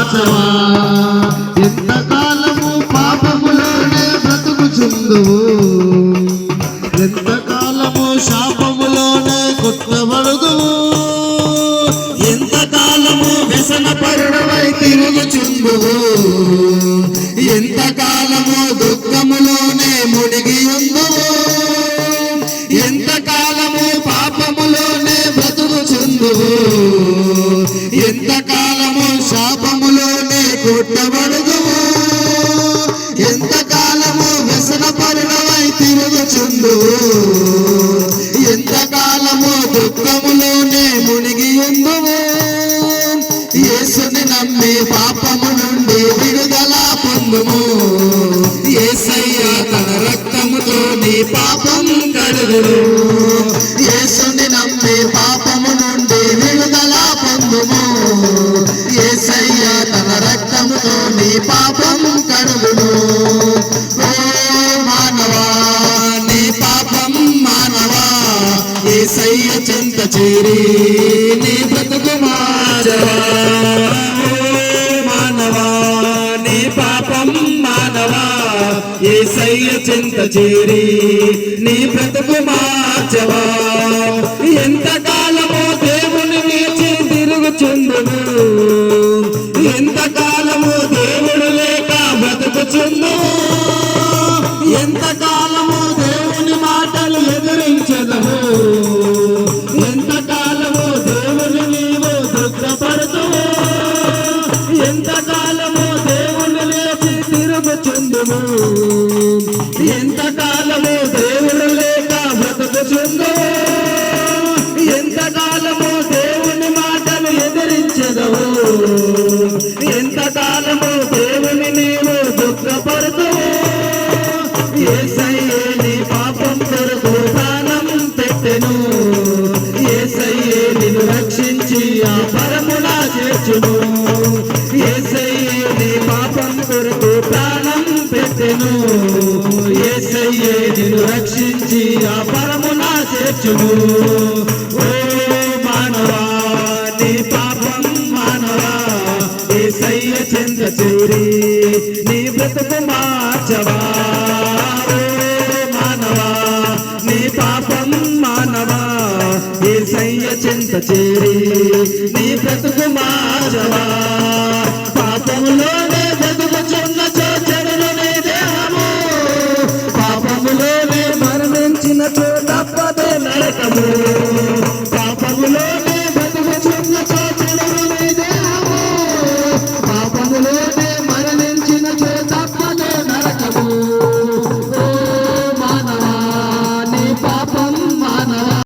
మార్చవా. ఎంతకాలము పాపములోనే బ్రతుకుచుందువు, ఎంతకాలము శాపములోనే కొట్టబడుదువు, ఎంతకాలము వ్యసనపరుడవై తిరుగుచుందువు, ఎంతకాలము దుఃఖములోనే మునిగి ఉందువు, ఎంతకాలము పాపములోనే బ్రతుకుచుందువు, ఎంతకాలము శాపములోనే కొట్టబడుదువు, ఎంతకాలము వ్యసనపరుడవై తిరుగుచుందువు, ఎంతకాలము దుఃఖములోనే మునిగి ఉందువు. యేసుని నమ్మి పాపము నుండి విడుదల పొందుము, యేసయ్య తన రక్తముతో నీ పాపం కడుగును. యేసుని నమ్మి పాపము నుండి విడుదల పొందుము, యేసయ్య తన రక్తముతో నీ పాపం కడుగును. ఓ మానవా నీ పాపం మానవా, యేసయ్య చెంత చేరి నీ బ్రతుకు మార్చవా. మానవా నీ పాపం మానవా, యేసయ్య చెంత చేరి నీ బ్రతుకు మార్చవా. ఎంతకాలమో దేవుని విడిచి తిరుగుచుందువు, ఎంతకాలము దేవుడు లేక బ్రతుకుచుందువు, ఎంతకాలము దేవుని మాటలు ఎదిరించదవు, ఎంతకాలము దేవుని నీవు దుఃఖపడుతువు, ఎంతకాలము దేవుని లేచి తిరుగుచుందువు, ఎంతకాలము దేవుడు లేక బ్రతుకుచుందువు, ఎంతకాలము దేవుని మాటలు ఎదిరించదవు, ఎంతకాలము దేవుని నీవు దుఃఖపడుతువు. యేసయ్యే నీ పాపం కొరకు ప్రాణం పెట్టెను, యేసయ్యే నిన్ను రక్షించి ఆ పరమున చేర్చును, యేసయ్యే నీ పాపం కొరకు ప్రాణం పెట్టెను, యేసయ్యే నిన్ను రక్షించి ఆ పరమున చేర్చును. ఓ మానవా నీ పాపం మానవా, యేసయ్య చెంత చేరి నీ బ్రతుకు మార్చవా. ఓ మానవా నీ పాపం మానవా, యేసయ్య చెంత చేరి నీ బ్రతుకు మార్చవా.